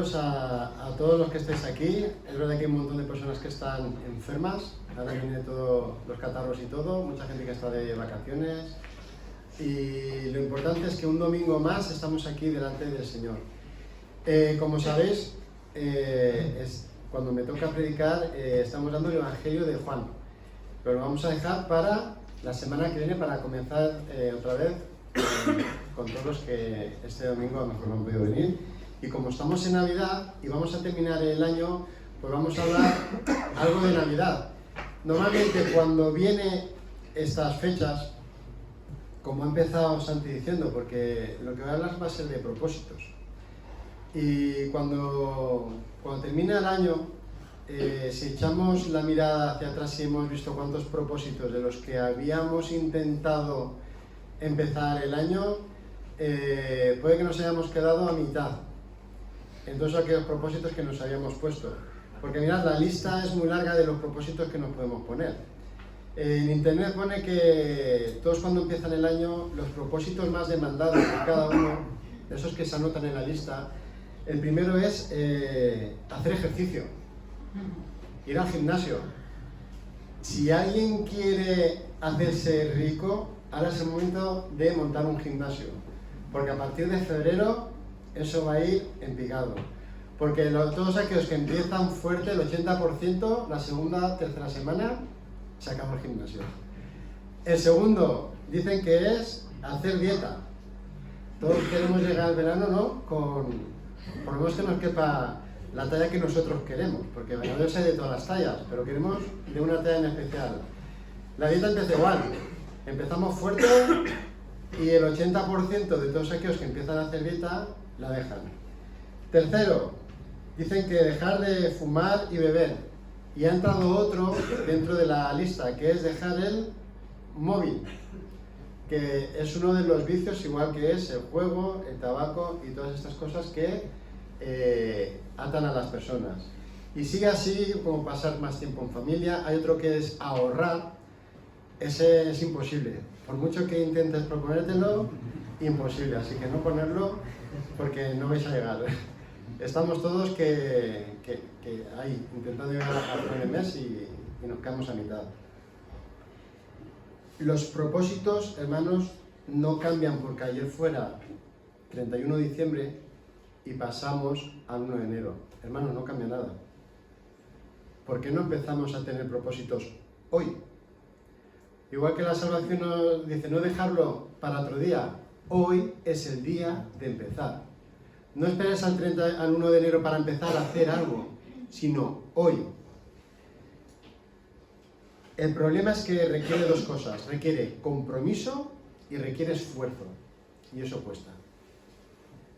A todos los que estáis aquí. Es verdad que hay un montón de personas que están enfermas, ahora viene todos los catarros y todo, mucha gente que está de vacaciones, y lo importante es que un domingo más estamos aquí delante del Señor. Como sabéis, cuando me toca predicar, estamos dando el Evangelio de Juan, pero lo vamos a dejar para la semana que viene, para comenzar otra vez con todos los que este domingo a lo mejor no han podido venir. Y como estamos en Navidad y vamos a terminar el año, pues vamos a hablar algo de Navidad. Normalmente cuando vienen estas fechas, como ha empezado Santi diciendo, porque lo que voy a hablar va a ser de propósitos. Y cuando termina el año, si echamos la mirada hacia atrás y hemos visto cuántos propósitos de los que habíamos intentado empezar el año, puede que nos hayamos quedado a mitad en todos aquellos propósitos que nos habíamos puesto. Porque mirad, la lista es muy larga de los propósitos que nos podemos poner. En internet pone que todos cuando empiezan el año, los propósitos más demandados de cada uno, de esos que se anotan en la lista, el primero es hacer ejercicio, ir al gimnasio. Si alguien quiere hacerse rico, ahora es el momento de montar un gimnasio, porque a partir de febrero eso va a ir en picado. Porque todos aquellos que empiezan fuerte, el 80%, la segunda, tercera semana, se acaba el gimnasio. El segundo, dicen que es hacer dieta. Todos queremos llegar al verano, ¿no? Por lo menos que nos quepa la talla que nosotros queremos, porque yo sé de todas las tallas, pero queremos de una talla en especial. La dieta empieza igual. Empezamos fuerte y el 80% de todos aquellos que empiezan a hacer dieta la dejan. Tercero, dicen que dejar de fumar y beber. Y ha entrado otro dentro de la lista, que es dejar el móvil, que es uno de los vicios, igual que es el juego, el tabaco y todas estas cosas que atan a las personas. Y sigue así, como pasar más tiempo en familia. Hay otro que es ahorrar. Ese es imposible. Por mucho que intentes proponértelo, imposible. Así que no ponerlo, porque no vais a llegar. Estamos todos que ahí, intentando llegar a fin de mes y nos quedamos a mitad. Los propósitos, hermanos, no cambian porque ayer fuera 31 de diciembre y pasamos al 1 de enero. Hermanos, no cambia nada. ¿Por qué no empezamos a tener propósitos hoy? Igual que la salvación nos dice no dejarlo para otro día. Hoy es el día de empezar. No esperes al 1 de enero para empezar a hacer algo, sino hoy. El problema es que requiere dos cosas. Requiere compromiso y requiere esfuerzo. Y eso cuesta.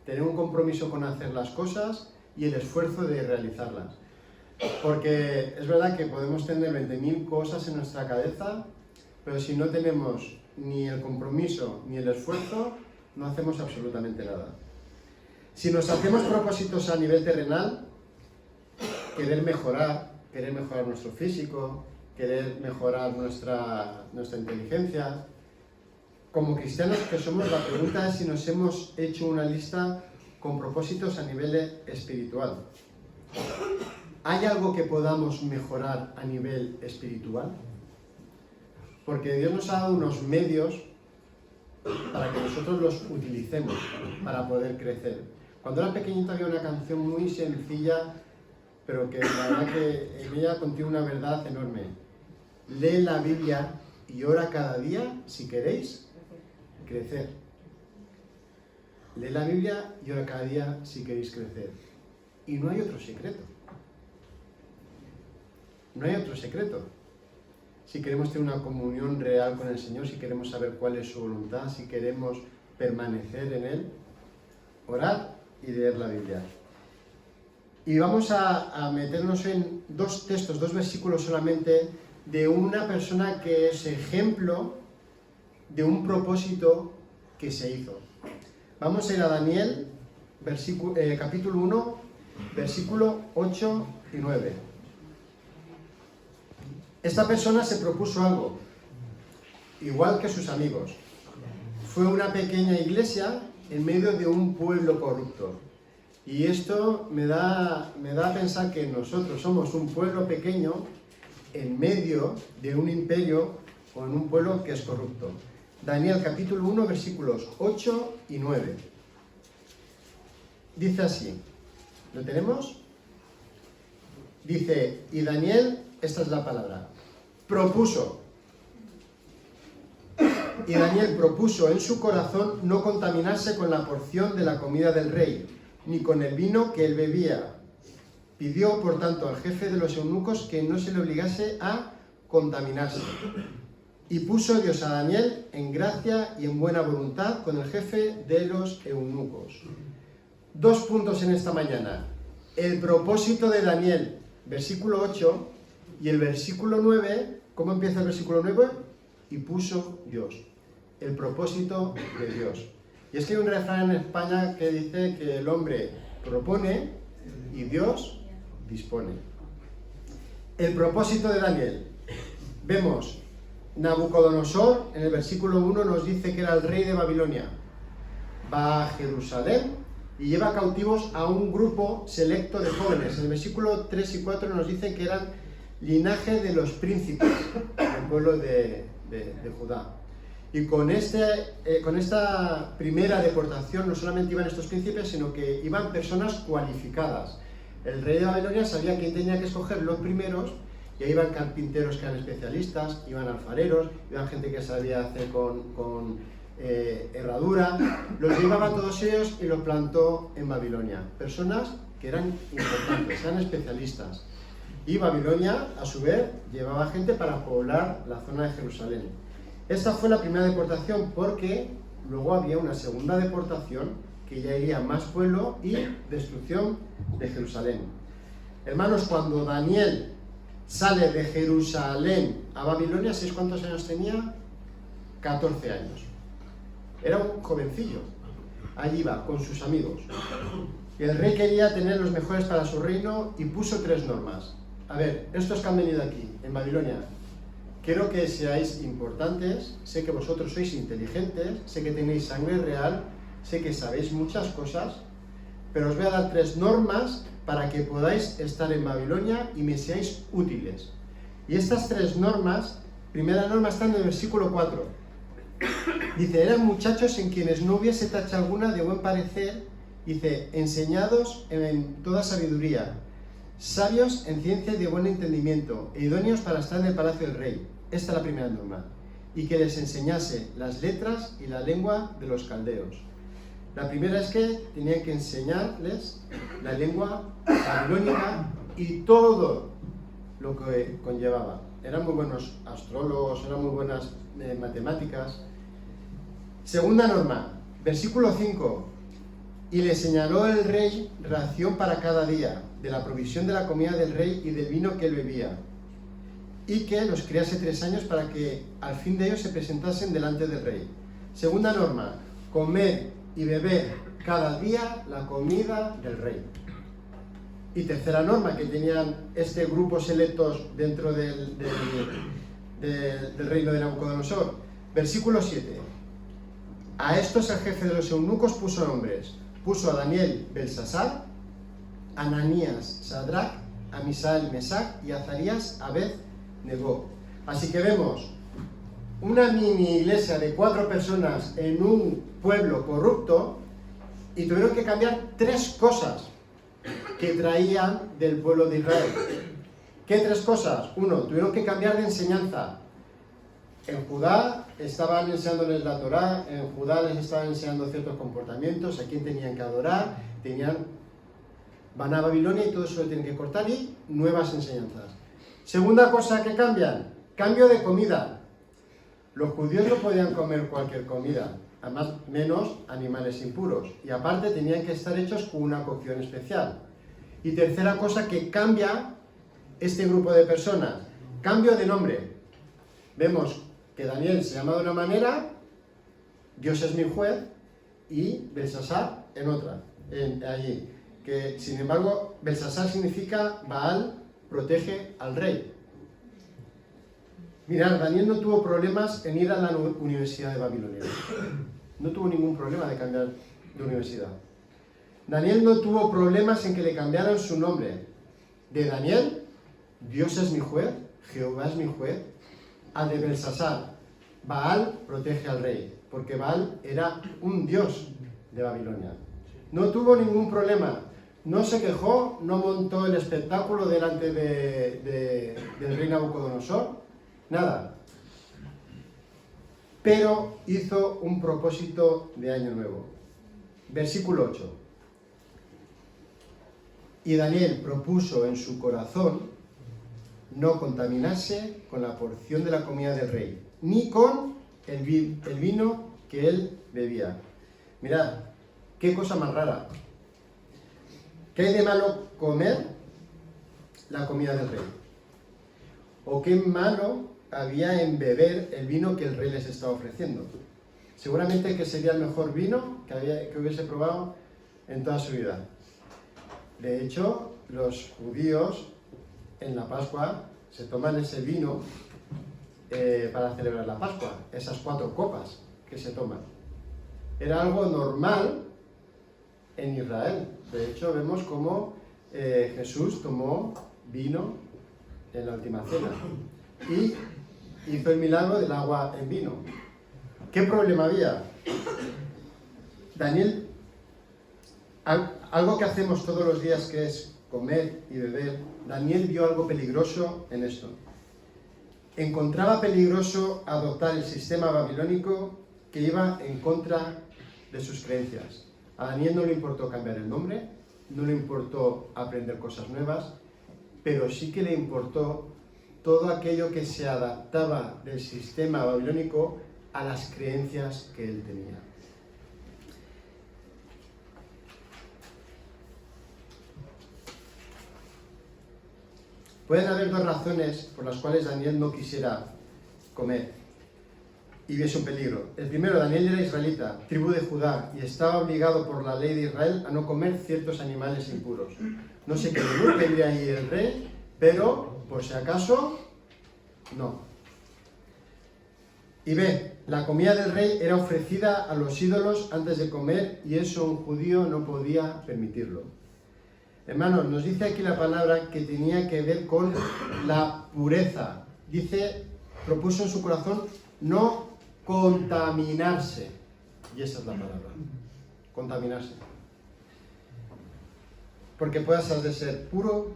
Tener un compromiso con hacer las cosas y el esfuerzo de realizarlas. Porque es verdad que podemos tener 20.000 cosas en nuestra cabeza, pero si no tenemos ni el compromiso ni el esfuerzo, no hacemos absolutamente nada. Si nos hacemos propósitos a nivel terrenal, querer mejorar nuestro físico, querer mejorar nuestra inteligencia, como cristianos que somos, la pregunta es si nos hemos hecho una lista con propósitos a nivel espiritual. ¿Hay algo que podamos mejorar a nivel espiritual? Porque Dios nos ha dado unos medios para que nosotros los utilicemos para poder crecer. Cuando era pequeñito había una canción muy sencilla, pero que la verdad que en ella contiene una verdad enorme. Lee la Biblia y ora cada día si queréis crecer. Lee la Biblia y ora cada día si queréis crecer. Y no hay otro secreto. No hay otro secreto. Si queremos tener una comunión real con el Señor, si queremos saber cuál es su voluntad, si queremos permanecer en Él, orar y leer la Biblia. Y vamos a meternos en dos textos, dos versículos solamente, de una persona que es ejemplo de un propósito que se hizo. Vamos a ir a Daniel, capítulo 1, versículo 8 y 9. Esta persona se propuso algo, igual que sus amigos. Fue una pequeña iglesia en medio de un pueblo corrupto. Y esto me da a pensar que nosotros somos un pueblo pequeño en medio de un imperio o en un pueblo que es corrupto. Daniel capítulo 1, versículos 8 y 9. Dice así, ¿lo tenemos? Dice, y Daniel, esta es la palabra, propuso. Y Daniel propuso en su corazón no contaminarse con la porción de la comida del rey, ni con el vino que él bebía. Pidió, por tanto, al jefe de los eunucos que no se le obligase a contaminarse. Y puso Dios a Daniel en gracia y en buena voluntad con el jefe de los eunucos. 2 puntos en esta mañana. El propósito de Daniel, versículo 8, y el versículo 9, ¿cómo empieza el versículo 9? Y puso Dios. El propósito de Dios. Y es que hay un refrán en España que dice que el hombre propone y Dios dispone. El propósito de Daniel. Vemos, Nabucodonosor en el versículo 1 nos dice que era el rey de Babilonia. Va a Jerusalén y lleva cautivos a un grupo selecto de jóvenes. En el versículo 3 y 4 nos dicen que eran linaje de los príncipes del pueblo de Judá. Y con esta primera deportación no solamente iban estos príncipes, sino que iban personas cualificadas. El rey de Babilonia sabía quién tenía que escoger los primeros, y ahí iban carpinteros que eran especialistas, iban alfareros, iban gente que sabía hacer con herradura. Los llevaba a todos ellos y los plantó en Babilonia. Personas que eran importantes, eran especialistas. Y Babilonia, a su vez, llevaba gente para poblar la zona de Jerusalén. Esta fue la primera deportación porque luego había una segunda deportación que ya iría más pueblo y destrucción de Jerusalén. Hermanos, cuando Daniel sale de Jerusalén a Babilonia, ¿sabéis cuántos años tenía? 14 años. Era un jovencillo. Allí iba con sus amigos. Y el rey quería tener los mejores para su reino y puso 3 normas. A ver, estos que han venido aquí, en Babilonia, quiero que seáis importantes, sé que vosotros sois inteligentes, sé que tenéis sangre real, sé que sabéis muchas cosas, pero os voy a dar 3 normas para que podáis estar en Babilonia y me seáis útiles. Y estas 3 normas, primera norma está en el versículo 4. Dice, eran muchachos en quienes no hubiese tacha alguna de buen parecer, dice, enseñados en toda sabiduría, sabios en ciencia y de buen entendimiento, e idóneos para estar en el palacio del rey. Esta es la primera norma. Y que les enseñase las letras y la lengua de los caldeos. La primera es que tenían que enseñarles la lengua babilónica y todo lo que conllevaba. Eran muy buenos astrólogos, eran muy buenas matemáticas. Segunda norma, versículo 5. Y le señaló el rey ración para cada día, de la provisión de la comida del rey y del vino que él bebía, y que los criase 3 años para que al fin de ellos se presentasen delante del rey. Segunda norma, comer y beber cada día la comida del rey. Y tercera norma que tenían este grupo selectos dentro del reino de Nabucodonosor. Versículo 7. A estos el jefe de los eunucos puso nombres. Puso a Daniel Belsasar, Ananías Sadrach, a Misael Mesac y a Azarías Abed-Negó. Así que vemos una mini iglesia de 4 personas en un pueblo corrupto y tuvieron que cambiar 3 cosas que traían del pueblo de Israel. ¿Qué 3 cosas? 1, tuvieron que cambiar de enseñanza. En Judá estaban enseñándoles la Torá, en Judá les estaban enseñando ciertos comportamientos, a quién tenían que adorar, van a Babilonia y todo eso lo tienen que cortar y nuevas enseñanzas. Segunda cosa que cambian, cambio de comida. Los judíos no podían comer cualquier comida, además menos animales impuros, y aparte tenían que estar hechos con una cocción especial. Y tercera cosa que cambia este grupo de personas, cambio de nombre. Vemos que Daniel se llama de una manera, Dios es mi juez, y Belsasar en otra, allí. Que sin embargo, Belsasar significa Baal protege al rey. Mirad, Daniel no tuvo problemas en ir a la Universidad de Babilonia. No tuvo ningún problema de cambiar de universidad. Daniel no tuvo problemas en que le cambiaran su nombre. De Daniel, Dios es mi juez, Jehová es mi juez, a de Belsasar, Baal protege al rey, porque Baal era un dios de Babilonia. No tuvo ningún problema, no se quejó, no montó el espectáculo delante del rey Nabucodonosor, nada. Pero hizo un propósito de año nuevo. Versículo 8. Y Daniel propuso en su corazón no contaminarse con la porción de la comida del rey, ni con el vino que él bebía. Mirad, qué cosa más rara. ¿Qué hay de malo comer la comida del rey? ¿O qué malo había en beber el vino que el rey les estaba ofreciendo? Seguramente que sería el mejor vino que hubiese probado en toda su vida. De hecho, los judíos en la Pascua se toman ese vino para celebrar la Pascua, esas 4 copas que se toman. Era algo normal en Israel. De hecho, vemos cómo Jesús tomó vino en la última cena y hizo el milagro del agua en vino. ¿Qué problema había? Daniel, algo que hacemos todos los días, que es comer y beber, Daniel vio algo peligroso en esto. Encontraba peligroso adoptar el sistema babilónico que iba en contra de sus creencias. A Daniel no le importó cambiar el nombre, no le importó aprender cosas nuevas, pero sí que le importó todo aquello que se adaptaba del sistema babilónico a las creencias que él tenía. Pueden haber 2 razones por las cuales Daniel no quisiera comer y viese un peligro. El primero, Daniel era israelita, tribu de Judá, y estaba obligado por la ley de Israel a no comer ciertos animales impuros. No sé qué menú tendría ahí el rey, pero por si acaso, no. Y B, la comida del rey era ofrecida a los ídolos antes de comer, y eso un judío no podía permitirlo. Hermanos, nos dice aquí la palabra que tenía que ver con la pureza. Dice, propuso en su corazón no contaminarse. Y esa es la palabra, contaminarse. Porque pasas de ser puro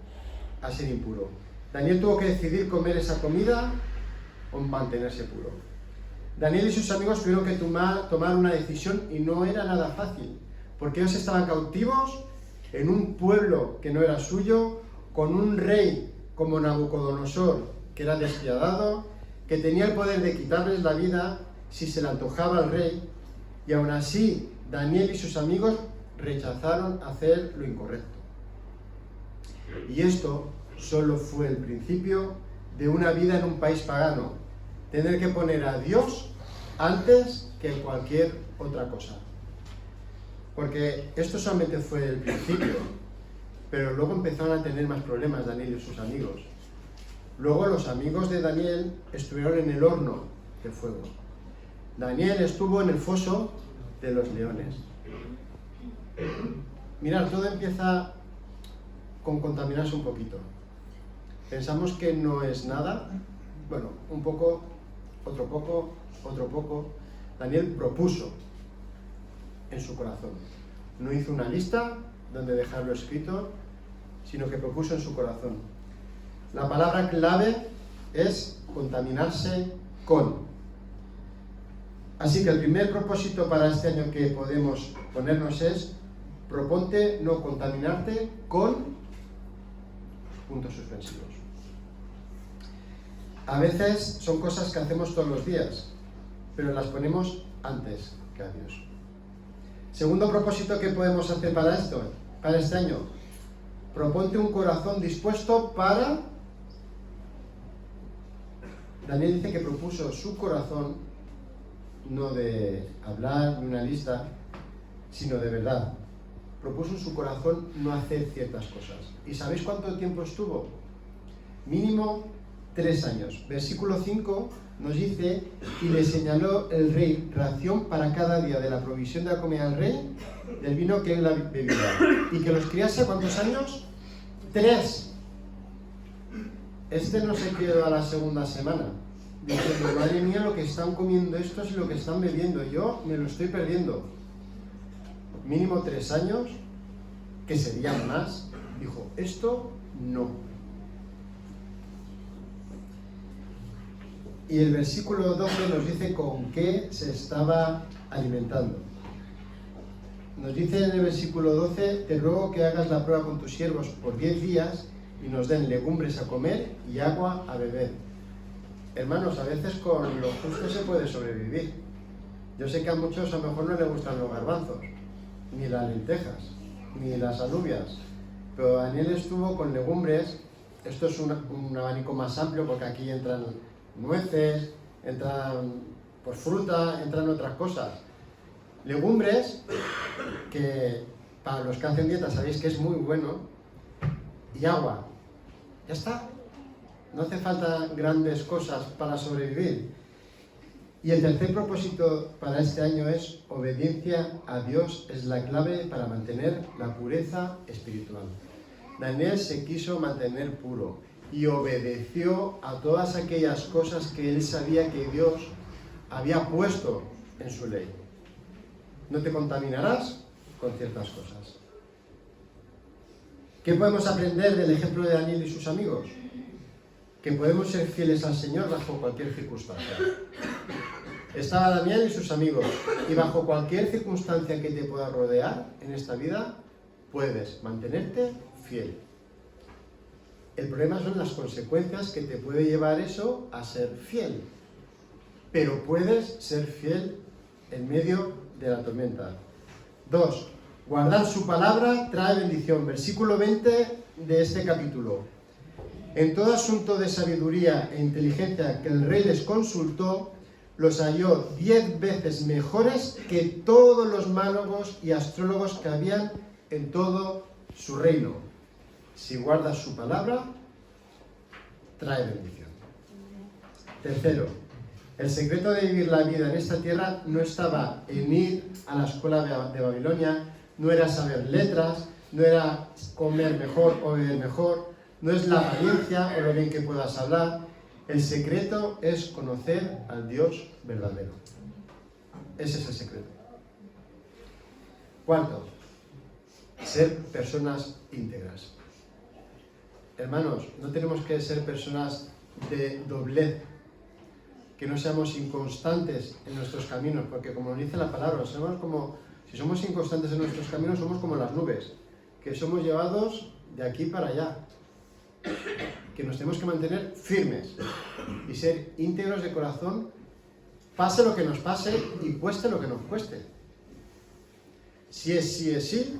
a ser impuro. Daniel tuvo que decidir comer esa comida o mantenerse puro. Daniel y sus amigos tuvieron que tomar una decisión, y no era nada fácil, porque ellos estaban cautivos en un pueblo que no era suyo, con un rey como Nabucodonosor, que era despiadado, que tenía el poder de quitarles la vida si se le antojaba al rey, y aún así Daniel y sus amigos rechazaron hacer lo incorrecto. Y esto solo fue el principio de una vida en un país pagano, tener que poner a Dios antes que cualquier otra cosa. Porque esto solamente fue el principio, pero luego empezaron a tener más problemas Daniel y sus amigos. Luego los amigos de Daniel estuvieron en el horno de fuego. Daniel estuvo en el foso de los leones. Mirad, todo empieza con contaminarse un poquito. Pensamos que no es nada. Bueno, un poco, otro poco, otro poco. Daniel propuso en su corazón. No hizo una lista donde dejarlo escrito, sino que propuso en su corazón. La palabra clave es contaminarse con. Así que el primer propósito para este año que podemos ponernos es: proponte no contaminarte con puntos suspensivos. A veces son cosas que hacemos todos los días, pero las ponemos antes que a Dios. Segundo propósito que podemos hacer para este año: proponte un corazón dispuesto para... Daniel dice que propuso su corazón, no de hablar ni una lista, sino de verdad. Propuso en su corazón no hacer ciertas cosas. ¿Y sabéis cuánto tiempo estuvo? Mínimo 3 años. Versículo 5 nos dice, y le señaló el rey ración para cada día de la provisión de la comida del rey, del vino que él bebía. Y que los criase, ¿cuántos años? 3. Este no se quedó a la segunda semana, diciendo, madre mía, lo que están comiendo estos y lo que están bebiendo, yo me lo estoy perdiendo. Mínimo 3 años, que serían más. Dijo, esto no. Y el versículo 12 nos dice con qué se estaba alimentando. Nos dice en el versículo 12, te ruego que hagas la prueba con tus siervos por 10 días y nos den legumbres a comer y agua a beber. Hermanos, a veces con lo justo se puede sobrevivir. Yo sé que a muchos a lo mejor no les gustan los garbanzos, ni las lentejas, ni las alubias, pero Daniel estuvo con legumbres. Esto es un abanico más amplio porque aquí entran nueces, entran pues fruta, entran otras cosas. Legumbres, que para los que hacen dieta sabéis que es muy bueno, y agua. Ya está. No hace falta grandes cosas para sobrevivir. Y el tercer propósito para este año es obediencia a Dios es la clave para mantener la pureza espiritual. Daniel se quiso mantener puro y obedeció a todas aquellas cosas que él sabía que Dios había puesto en su ley. No te contaminarás con ciertas cosas. ¿Qué podemos aprender del ejemplo de Daniel y sus amigos? Que podemos ser fieles al Señor bajo cualquier circunstancia. Estaba Daniel y sus amigos, y bajo cualquier circunstancia que te pueda rodear en esta vida, puedes mantenerte fiel. El problema son las consecuencias que te puede llevar eso a ser fiel. Pero puedes ser fiel en medio de la tormenta. 2. Guardar su palabra trae bendición. Versículo 20 de este capítulo. En todo asunto de sabiduría e inteligencia que el rey les consultó, los halló 10 veces mejores que todos los mánogos y astrólogos que habían en todo su reino. Si guardas su palabra, trae bendición. Tercero, el secreto de vivir la vida en esta tierra no estaba en ir a la escuela de Babilonia, no era saber letras, no era comer mejor o beber mejor, no es la apariencia o lo bien que puedas hablar. El secreto es conocer al Dios verdadero. Ese es el secreto. Cuarto, ser personas íntegras. Hermanos, no tenemos que ser personas de doblez, que no seamos inconstantes en nuestros caminos, porque como nos dice la palabra, si somos inconstantes en nuestros caminos, somos como las nubes, que somos llevados de aquí para allá, que nos tenemos que mantener firmes y ser íntegros de corazón, pase lo que nos pase y cueste lo que nos cueste. Si es sí,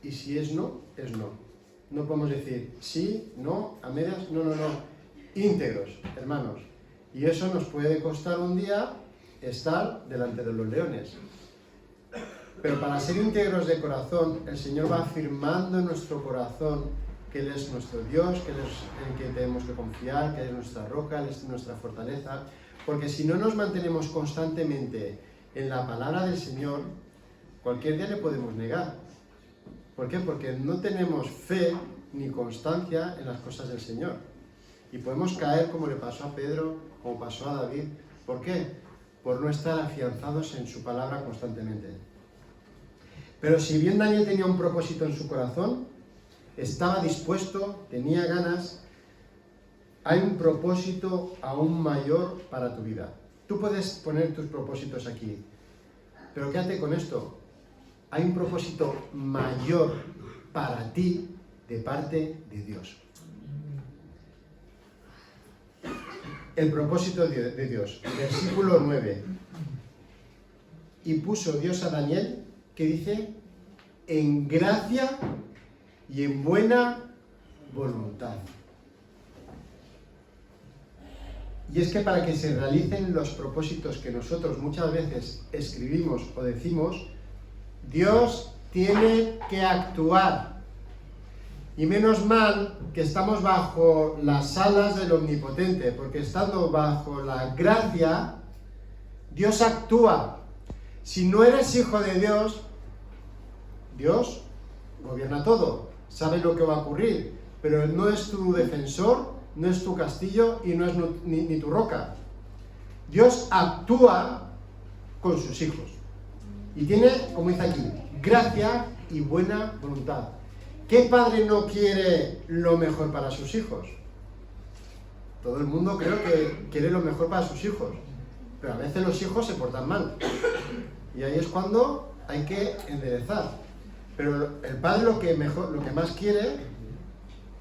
y si es no, es no. No podemos decir sí, no, a medias, no. Íntegros, hermanos. Y eso nos puede costar un día estar delante de los leones. Pero para ser íntegros de corazón, el Señor va afirmando en nuestro corazón que Él es nuestro Dios, que Él es en que tenemos que confiar, que Él es nuestra roca, Él es nuestra fortaleza. Porque si no nos mantenemos constantemente en la palabra del Señor, cualquier día le podemos negar. ¿Por qué? Porque no tenemos fe ni constancia en las cosas del Señor. Y podemos caer como le pasó a Pedro, como pasó a David. ¿Por qué? Por no estar afianzados en su palabra constantemente. Pero si bien Daniel tenía un propósito en su corazón, estaba dispuesto, tenía ganas, hay un propósito aún mayor para tu vida. Tú puedes poner tus propósitos aquí, pero quédate con esto. Hay un propósito mayor para ti de parte de Dios. El propósito de Dios. Versículo 9. Y puso Dios a Daniel, que dice, en gracia y en buena voluntad. Y es que para que se realicen los propósitos que nosotros muchas veces escribimos o decimos, Dios tiene que actuar. Y menos mal que estamos bajo las alas del Omnipotente, porque estando bajo la gracia, Dios actúa. Si no eres hijo de Dios, Dios gobierna todo, sabe lo que va a ocurrir, pero no es tu defensor, no es tu castillo y no es ni tu roca. Dios actúa con sus hijos y tiene, como dice aquí, gracia y buena voluntad. ¿Qué padre no quiere lo mejor para sus hijos? Todo el mundo creo que quiere lo mejor para sus hijos, pero a veces los hijos se portan mal y ahí es cuando hay que enderezar. Pero el padre lo que más quiere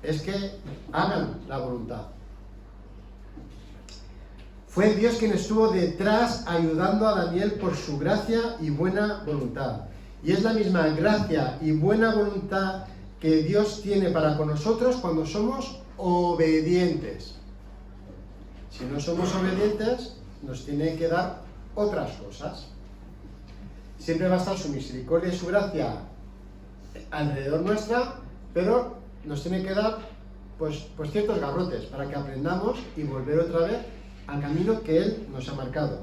es que hagan la voluntad. Fue Dios quien estuvo detrás ayudando a Daniel por su gracia y buena voluntad. Y es la misma gracia y buena voluntad que Dios tiene para con nosotros cuando somos obedientes. Si no somos obedientes, nos tiene que dar otras cosas. Siempre va a estar su misericordia y su gracia alrededor nuestra, pero nos tiene que dar pues ciertos garrotes para que aprendamos y volver otra vez al camino que Él nos ha marcado.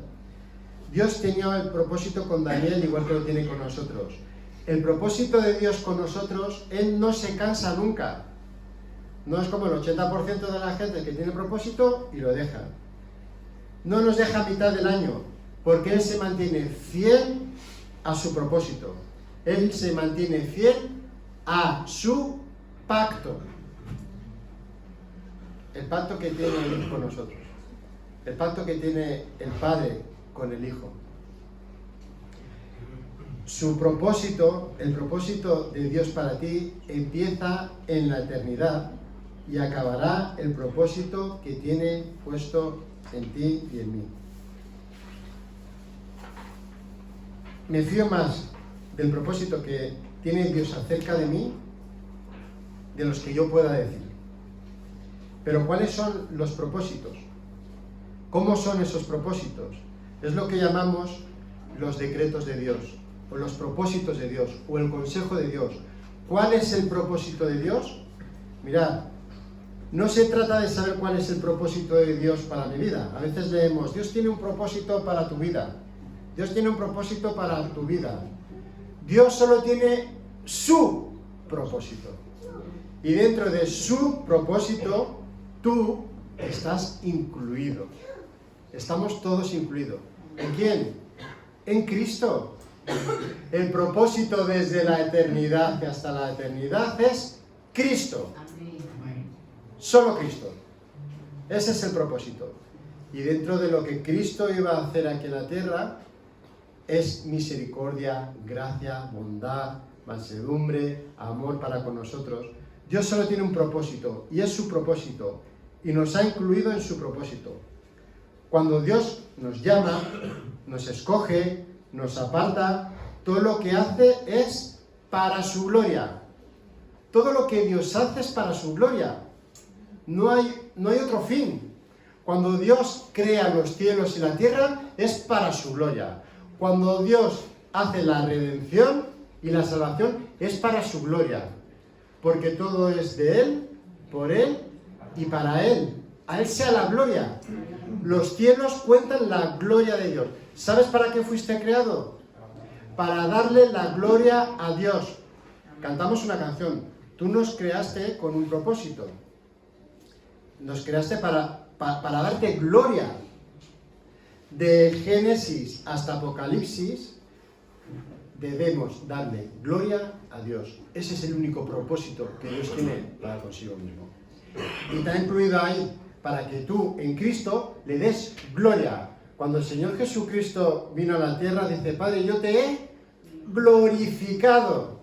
Dios tenía el propósito con Daniel igual que lo tiene con nosotros. El propósito de Dios con nosotros, Él no se cansa nunca. No es como el 80% de la gente que tiene propósito y lo deja. No nos deja a mitad del año, porque Él se mantiene fiel a su propósito. Él se mantiene fiel a su pacto. El pacto que tiene Él con nosotros. El pacto que tiene el Padre con el Hijo. Su propósito, el propósito de Dios para ti, empieza en la eternidad y acabará el propósito que tiene puesto en ti y en mí. Me fío más del propósito que tiene Dios acerca de mí de los que yo pueda decir. Pero ¿cuáles son los propósitos? ¿Cómo son esos propósitos? Es lo que llamamos los decretos de Dios, o los propósitos de Dios, o el consejo de Dios. ¿Cuál es el propósito de Dios? Mirad, no se trata de saber cuál es el propósito de Dios para mi vida. A veces leemos, Dios tiene un propósito para tu vida. Dios tiene un propósito para tu vida. Dios solo tiene su propósito. Y dentro de su propósito, tú estás incluido. Estamos todos incluidos. ¿En quién? En Cristo. El propósito desde la eternidad hasta la eternidad es Cristo. Solo Cristo. Ese es el propósito. Y dentro de lo que Cristo iba a hacer aquí en la tierra, es misericordia, gracia, bondad, mansedumbre, amor para con nosotros. Dios solo tiene un propósito, y es su propósito, y nos ha incluido en su propósito. Cuando Dios nos llama, nos escoge, nos aparta, todo lo que hace es para su gloria. Todo lo que Dios hace es para su gloria. No hay otro fin. Cuando Dios crea los cielos y la tierra, es para su gloria. Cuando Dios hace la redención y la salvación, es para su gloria. Porque todo es de Él, por Él y para Él. A Él sea la gloria. Los cielos cuentan la gloria de Dios. ¿Sabes para qué fuiste creado? Para darle la gloria a Dios. Cantamos una canción. Tú nos creaste con un propósito. Nos creaste para darte gloria. De Génesis hasta Apocalipsis debemos darle gloria a Dios. Ese es el único propósito que Dios tiene para consigo mismo. Y está incluido ahí para que tú en Cristo le des gloria. Cuando el Señor Jesucristo vino a la tierra, dice, Padre, yo te he glorificado.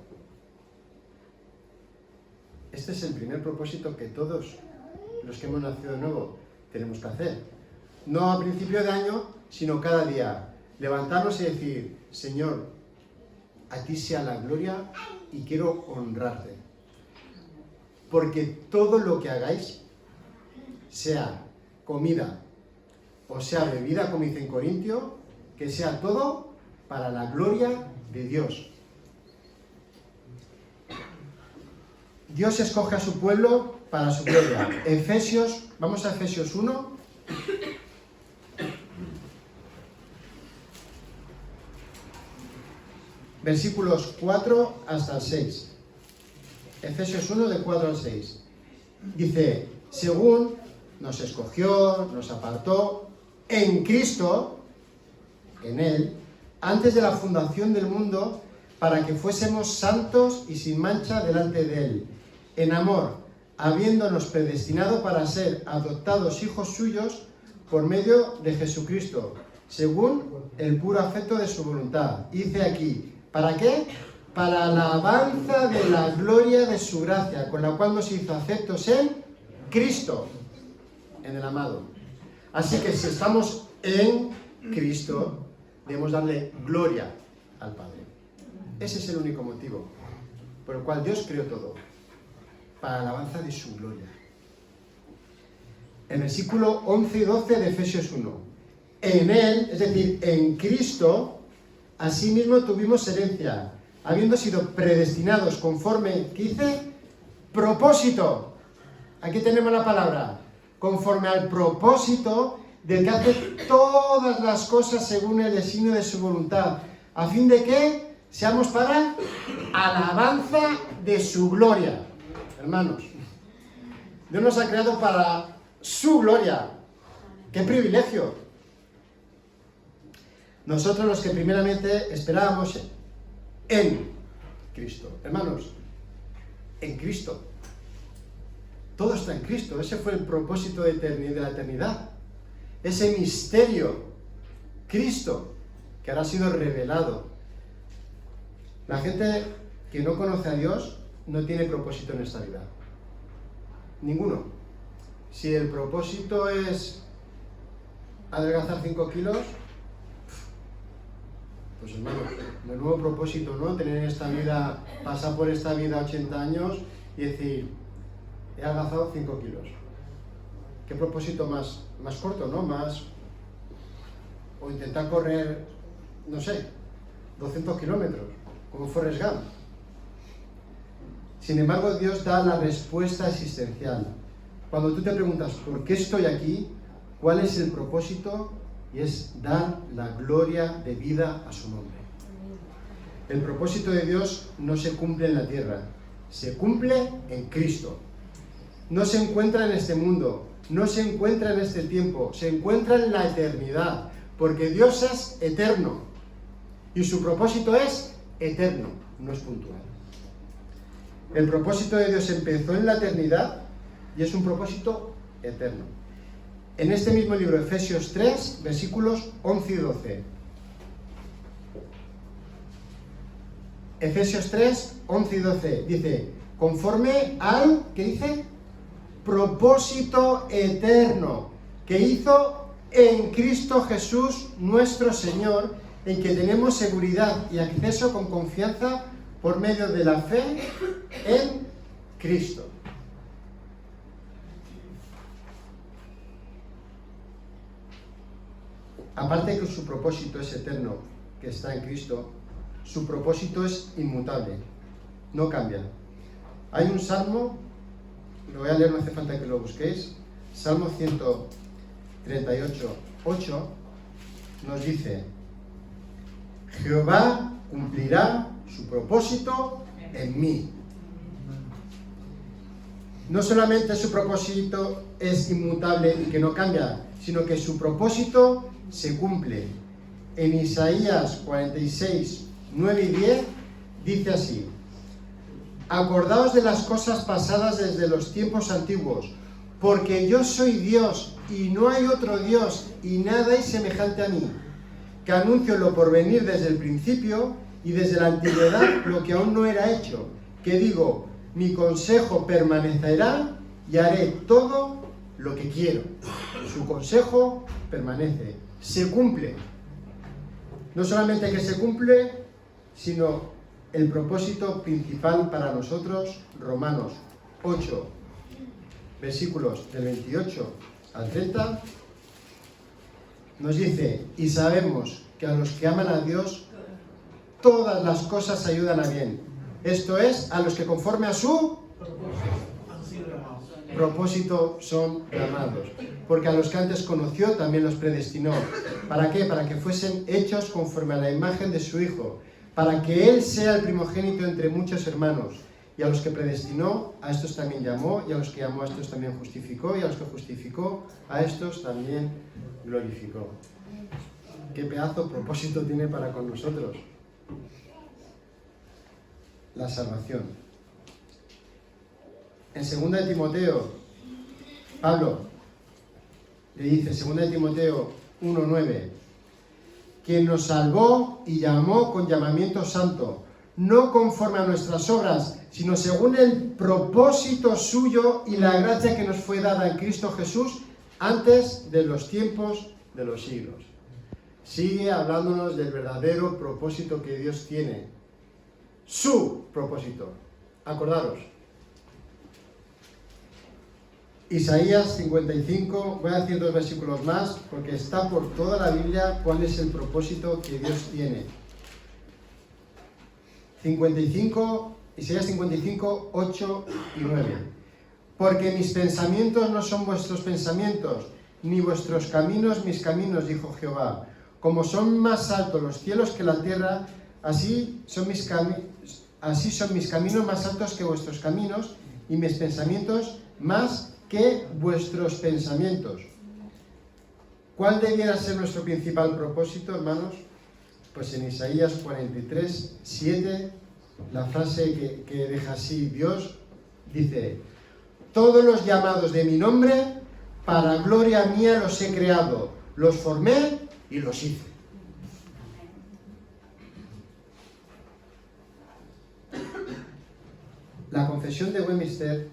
Este es el primer propósito que todos los que hemos nacido de nuevo tenemos que hacer. No a principio de año, sino cada día. Levantarnos y decir, Señor, a ti sea la gloria y quiero honrarte. Porque todo lo que hagáis, sea comida o sea bebida, como dice en Corintio, que sea todo para la gloria de Dios. Dios escoge a su pueblo para su gloria. Vamos a Efesios 1. Versículos 4 hasta el 6. Efesios 1, de 4 al 6. Dice, según nos escogió, nos apartó en Cristo, en Él, antes de la fundación del mundo, para que fuésemos santos y sin mancha delante de Él, en amor, habiéndonos predestinado para ser adoptados hijos suyos por medio de Jesucristo, según el puro afecto de su voluntad. Dice aquí, ¿para qué? Para la alabanza de la gloria de su gracia, con la cual nos hizo aceptos en Cristo, en el amado. Así que si estamos en Cristo, debemos darle gloria al Padre. Ese es el único motivo por el cual Dios creó todo, para la alabanza de su gloria. En versículo 11 y 12 de Efesios 1. En Él, es decir, en Cristo, asimismo tuvimos herencia, habiendo sido predestinados conforme, ¿qué dice? Propósito. Aquí tenemos la palabra. Conforme al propósito del que hace todas las cosas según el designio de su voluntad. ¿A fin de qué? Seamos para alabanza de su gloria. Hermanos, Dios nos ha creado para su gloria. ¡Qué privilegio! Nosotros los que primeramente esperábamos en Cristo. Hermanos, en Cristo. Todo está en Cristo. Ese fue el propósito de la eternidad. Ese misterio, Cristo, que ahora ha sido revelado. La gente que no conoce a Dios no tiene propósito en esta vida. Ninguno. Si el propósito es adelgazar 5 kilos, pues hermano, el nuevo propósito, ¿no? Tener en esta vida, pasar por esta vida 80 años y decir, he adelgazado 5 kilos. ¿Qué propósito más corto, no? O intentar correr, no sé, 200 kilómetros, como Forrest Gump. Sin embargo, Dios da la respuesta existencial. Cuando tú te preguntas, ¿por qué estoy aquí? ¿Cuál es el propósito? Y es dar la gloria de vida a su nombre. El propósito de Dios no se cumple en la tierra, se cumple en Cristo. No se encuentra en este mundo, no se encuentra en este tiempo, se encuentra en la eternidad, porque Dios es eterno y su propósito es eterno, no es puntual. El propósito de Dios empezó en la eternidad y es un propósito eterno. En este mismo libro, Efesios 3, versículos 11 y 12. Efesios 3, 11 y 12 dice, conforme al, ¿qué dice? Propósito eterno que hizo en Cristo Jesús nuestro Señor, en que tenemos seguridad y acceso con confianza por medio de la fe en Cristo. Aparte de que su propósito es eterno, que está en Cristo, su propósito es inmutable, no cambia. Hay un salmo, lo voy a leer, no hace falta que lo busquéis, Salmo 138, 8, nos dice, Jehová cumplirá su propósito en mí. No solamente su propósito es inmutable y que no cambia, sino que su propósito se cumple. En Isaías 46, 9 y 10 dice así, acordaos de las cosas pasadas desde los tiempos antiguos, porque yo soy Dios y no hay otro Dios y nada es semejante a mí, que anuncio lo por venir desde el principio y desde la antigüedad lo que aún no era hecho, que digo, mi consejo permanecerá y haré todo lo que quiero. Su consejo permanece, se cumple. No solamente que se cumple, sino el propósito principal para nosotros, Romanos 8, versículos del 28 al 30, nos dice, y sabemos que a los que aman a Dios, todas las cosas ayudan a bien. Esto es, a los que conforme a su Propósito son llamados. Porque a los que antes conoció también los predestinó. ¿Para qué? Para que fuesen hechos conforme a la imagen de su Hijo. Para que Él sea el primogénito entre muchos hermanos. Y a los que predestinó, a estos también llamó. Y a los que llamó, a estos también justificó. Y a los que justificó, a estos también glorificó. ¿Qué pedazo propósito tiene para con nosotros? La salvación. En 2 de Timoteo, Pablo le dice, 2 de Timoteo 1:9, quien nos salvó y llamó con llamamiento santo, no conforme a nuestras obras, sino según el propósito suyo y la gracia que nos fue dada en Cristo Jesús antes de los tiempos de los siglos. Sigue hablándonos del verdadero propósito que Dios tiene. Su propósito. Acordaros. Isaías 55, voy a decir 2 versículos más, porque está por toda la Biblia cuál es el propósito que Dios tiene. 55, Isaías 55, 8 y 9. Porque mis pensamientos no son vuestros pensamientos, ni vuestros caminos mis caminos, dijo Jehová. Como son más altos los cielos que la tierra, así son mis caminos más altos que vuestros caminos, y mis pensamientos más que vuestros pensamientos. ¿Cuál debiera ser nuestro principal propósito, hermanos? Pues en Isaías 43, 7, la frase que deja así Dios, dice, todos los llamados de mi nombre, para gloria mía los he creado, los formé y los hice. La confesión de Westminster,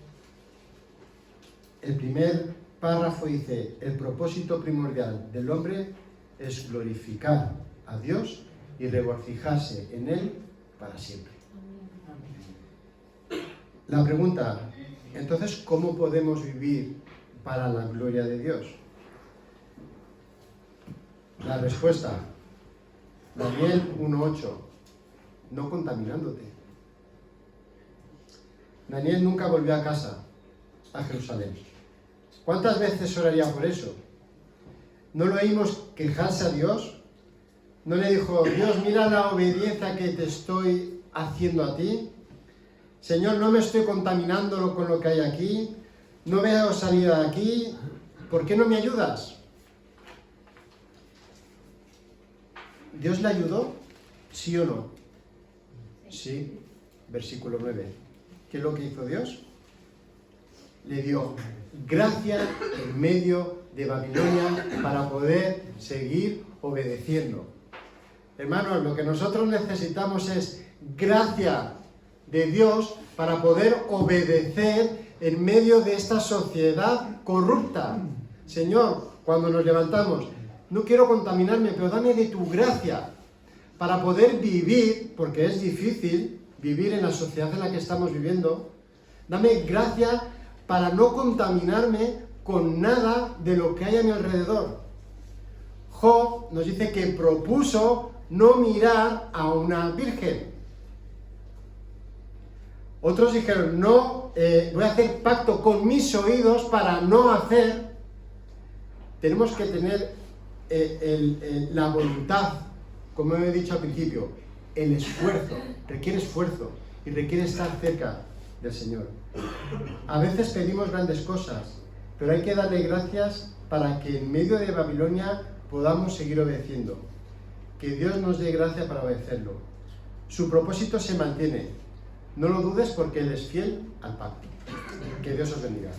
el primer párrafo dice, el propósito primordial del hombre es glorificar a Dios y regocijarse en Él para siempre. La pregunta, entonces, ¿cómo podemos vivir para la gloria de Dios? La respuesta, Daniel 1:8, no contaminándote. Daniel nunca volvió a casa, a Jerusalén. ¿Cuántas veces oraría por eso? ¿No lo oímos quejarse a Dios? ¿No le dijo, Dios, mira la obediencia que te estoy haciendo a ti? Señor, no me estoy contaminando con lo que hay aquí, no veo salida de aquí, ¿por qué no me ayudas? ¿Dios le ayudó? ¿Sí o no? Sí, versículo 9. ¿Qué es lo que hizo Dios? Le dio gracia en medio de Babilonia para poder seguir obedeciendo. Hermanos, lo que nosotros necesitamos es gracia de Dios para poder obedecer en medio de esta sociedad corrupta. Señor, cuando nos levantamos, no quiero contaminarme, pero dame de tu gracia para poder vivir, porque es difícil vivir en la sociedad en la que estamos viviendo. Dame gracia para no contaminarme con nada de lo que hay a mi alrededor. Job nos dice que propuso no mirar a una virgen. Otros dijeron, no, voy a hacer pacto con mis oídos para no hacer. Tenemos que tener la voluntad, como he dicho al principio, el esfuerzo, requiere esfuerzo y requiere estar cerca del Señor. A veces pedimos grandes cosas, pero hay que darle gracias para que en medio de Babilonia podamos seguir obedeciendo. Que Dios nos dé gracia para obedecerlo. Su propósito se mantiene. No lo dudes porque Él es fiel al pacto. Que Dios os bendiga.